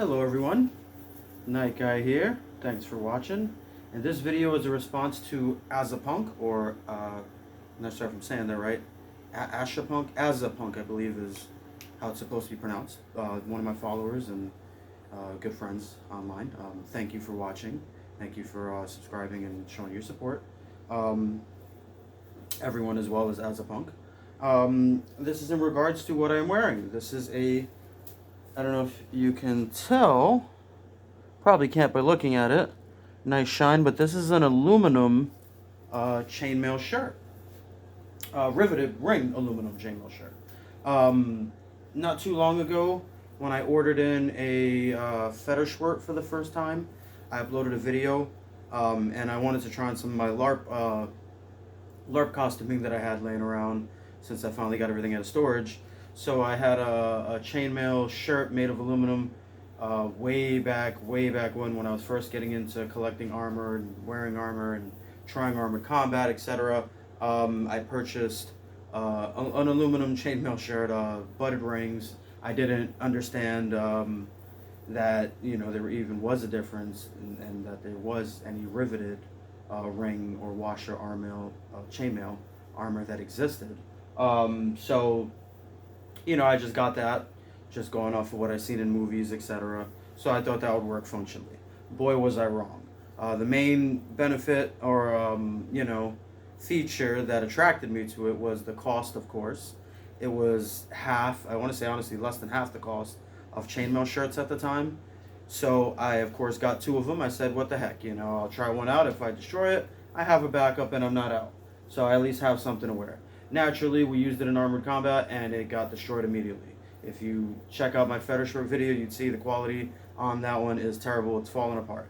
Hello everyone, Night Guy here. Thanks for watching. And this video is a response to Azapunk, or I'm not sure if I'm saying that right. Ashapunk, Azapunk, I believe is how it's supposed to be pronounced. One of my followers and good friends online. Thank you for watching. Thank you for subscribing and showing your support. Everyone as well as Azapunk. This is in regards to what I'm wearing. This is I don't know if you can tell, probably can't by looking at it, nice shine, but this is an aluminum chainmail shirt. Riveted ring aluminum chainmail shirt. Not too long ago, when I ordered in a fetish shirt for the first time, I uploaded a video, and I wanted to try on some of my LARP costuming that I had laying around since I finally got everything out of storage. So I had a chainmail shirt made of aluminum way back when I was first getting into collecting armor and wearing armor and trying armored combat, etc. I purchased an aluminum chainmail shirt, butted rings. I didn't understand that there even was a difference and that there was any riveted ring or washer armor, chainmail armor that existed. So I just got that, just going off of what I've seen in movies, etc. So I thought that would work functionally. Boy, was I wrong. The main benefit or, feature that attracted me to it was the cost, of course. It was half, I want to say honestly, less than half the cost of chainmail shirts at the time. So I, of course, got two of them. I said, what the heck, I'll try one out. If I destroy it, I have a backup and I'm not out. So I at least have something to wear. Naturally, we used it in armored combat and it got destroyed immediately. If you check out my fetish shirt video, you'd see the quality on that one is terrible. It's falling apart.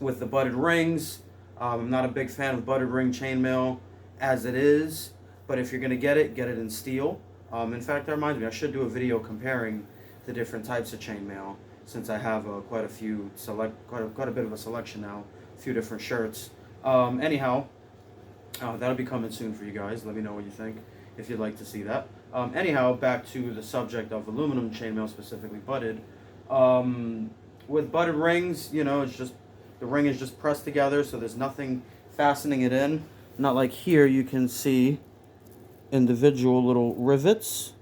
With the butted rings, I'm not a big fan of butted ring chainmail as it is, but if you're going to get it in steel. In fact, that reminds me, I should do a video comparing the different types of chainmail since I have quite a bit of a selection now, a few different shirts. Anyhow, that'll be coming soon for you guys. Let me know what you think if you'd like to see that. Anyhow, back to the subject of aluminum chainmail, specifically butted. With butted rings, it's just the ring is just pressed together, so there's nothing fastening it in. Not like here, you can see individual little rivets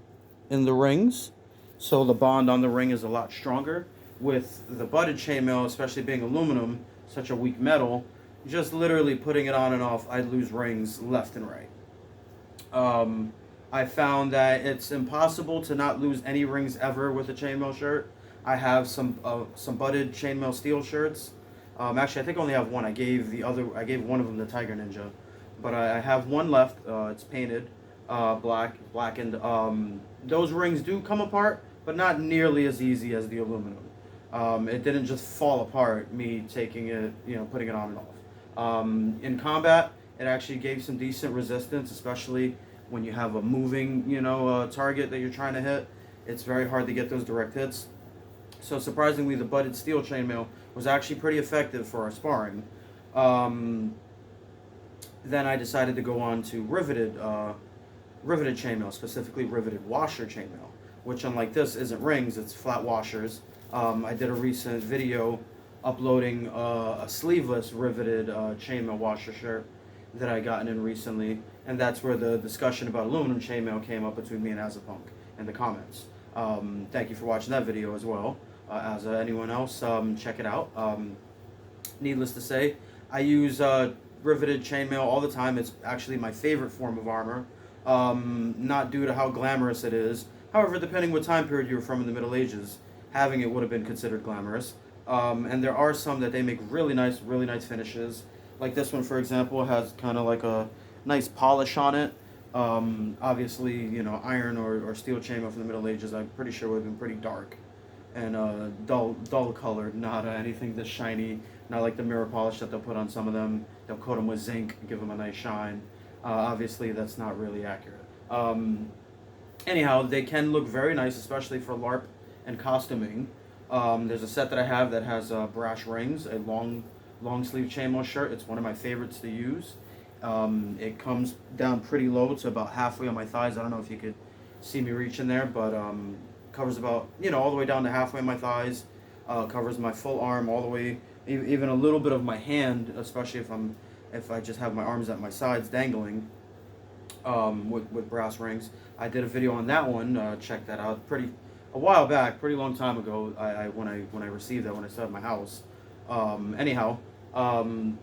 in the rings, so the bond on the ring is a lot stronger. With the butted chainmail, especially being aluminum, such a weak metal, just literally putting it on and off, I'd lose rings left and right. I found that it's impossible to not lose any rings ever with a chainmail shirt. I have some butted chainmail steel shirts. Actually, I think I only have one. I gave one of them to Tiger Ninja, but I have one left. It's painted blackened. Those rings do come apart, but not nearly as easy as the aluminum. It didn't just fall apart, me taking it, putting it on and off. In combat, it actually gave some decent resistance, especially when you have a moving, target that you're trying to hit. It's very hard to get those direct hits. So surprisingly, the butted steel chainmail was actually pretty effective for our sparring. Then I decided to go on to riveted chainmail, specifically riveted washer chainmail, which unlike this isn't rings, it's flat washers. I did a recent video uploading a sleeveless riveted chainmail washer shirt that I gotten in recently, and that's where the discussion about aluminum chainmail came up between me and Azapunk in the comments. Thank you for watching that video as well. As anyone else, check it out. Needless to say, I use riveted chainmail all the time. It's actually my favorite form of armor, not due to how glamorous it is. However, depending what time period you were from in the Middle Ages, having it would have been considered glamorous. And there are some that they make really nice finishes. Like this one, for example, has kind of like a nice polish on it. Obviously, iron or steel chainmail from the Middle Ages, I'm pretty sure would have been pretty dark and dull colored, not anything this shiny, not like the mirror polish that they'll put on some of them. They'll coat them with zinc, give them a nice shine. Obviously, that's not really accurate. Anyhow, they can look very nice, especially for LARP and costuming. There's a set that I have that has brass rings, a long sleeve chainmail shirt. It's one of my favorites to use. It comes down pretty low to about halfway on my thighs. I don't know if you could see me reaching there, but covers about, all the way down to halfway my thighs. Covers my full arm all the way, even a little bit of my hand, especially if I just have my arms at my sides dangling, with brass rings. I did a video on that one. Check that out. A while back, pretty long time ago. When I received that, when I started my house. Anyhow, and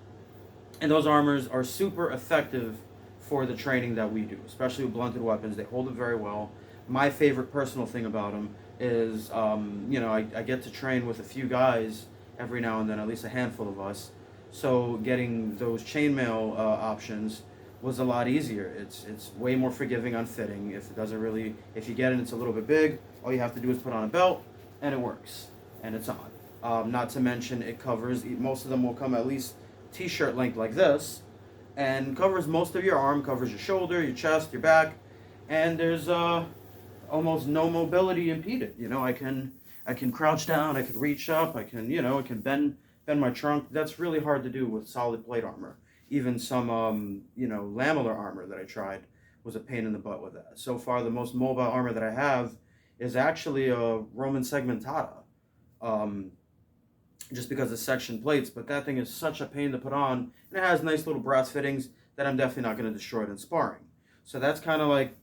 those armors are super effective for the training that we do, especially with blunted weapons. They hold it very well. My favorite personal thing about them is, I get to train with a few guys every now and then, at least a handful of us. So getting those chainmail options was a lot easier. It's way more forgiving on fitting. If you get it, it's a little bit big. All you have to do is put on a belt, and it works, and it's on. Not to mention, it covers. Most of them will come at least t-shirt length like this, and covers most of your arm, covers your shoulder, your chest, your back, and there's almost no mobility impeded. I can crouch down, I can reach up, I can bend my trunk. That's really hard to do with solid plate armor. Even some lamellar armor that I tried was a pain in the butt with that. So far, the most mobile armor that I have is actually a Roman segmentata. Just because of section plates, but that thing is such a pain to put on, and it has nice little brass fittings that I'm definitely not going to destroy it in sparring. So that's kind of like,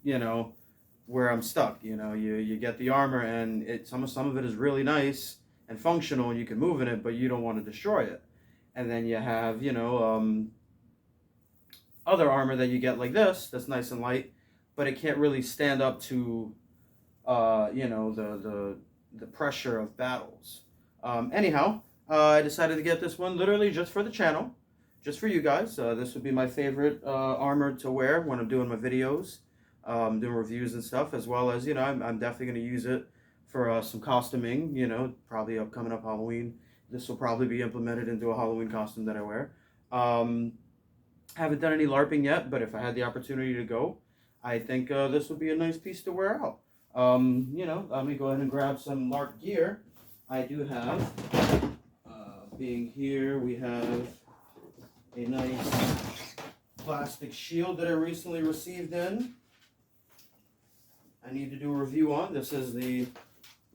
where I'm stuck. You get the armor, and some of it is really nice and functional, and you can move in it, but you don't want to destroy it. And then you have, other armor that you get like this, that's nice and light, but it can't really stand up to, the pressure of battles. Anyhow, I decided to get this one literally just for the channel, just for you guys. This would be my favorite armor to wear when I'm doing my videos, doing reviews and stuff, as well as, I'm definitely going to use it for some costuming, probably coming up Halloween. This will probably be implemented into a Halloween costume that I wear. Haven't done any LARPing yet, but if I had the opportunity to go, I think this would be a nice piece to wear out. Let me go ahead and grab some LARP gear. I do have, being here, we have a nice plastic shield that I recently received in. I need to do a review on. This is the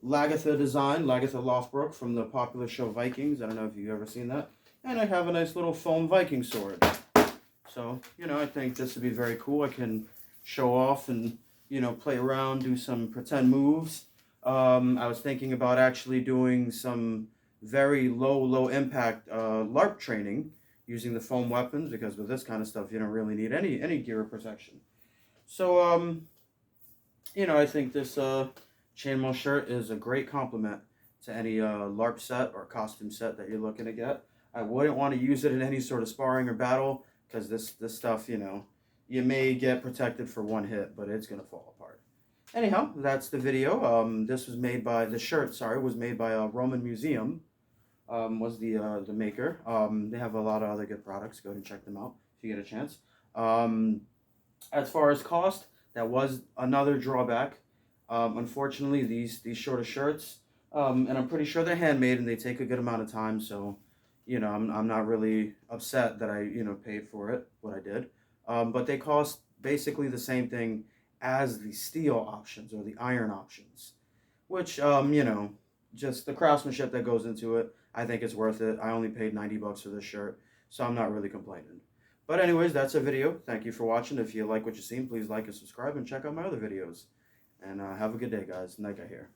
Lagertha design, Lagertha Lothbrok from the popular show Vikings. I don't know if you've ever seen that. And I have a nice little foam Viking sword. So, I think this would be very cool. I can show off and, play around, do some pretend moves. I was thinking about actually doing some very low impact LARP training using the foam weapons, because with this kind of stuff you don't really need any gear or protection. So I think this chainmail shirt is a great complement to any LARP set or costume set that you're looking to get. I wouldn't want to use it in any sort of sparring or battle, because this stuff, you may get protected for one hit, but it's gonna fall apart. Anyhow, that's the video. This was made by, the shirt, sorry, was made by Romanmuseum, was the maker. They have a lot of other good products. Go ahead and check them out if you get a chance. As far as cost, that was another drawback. Unfortunately, these shorter shirts, and I'm pretty sure they're handmade and they take a good amount of time, so, I'm not really upset that I, paid for it, what I did. But they cost basically the same thing as the steel options or the iron options, which, just the craftsmanship that goes into it, I think it's worth it. I only paid $90 for this shirt, so I'm not really complaining. But anyways, that's a video. Thank you for watching. If you like what you've seen, please like and subscribe and check out my other videos. And have a good day, guys. Nika here.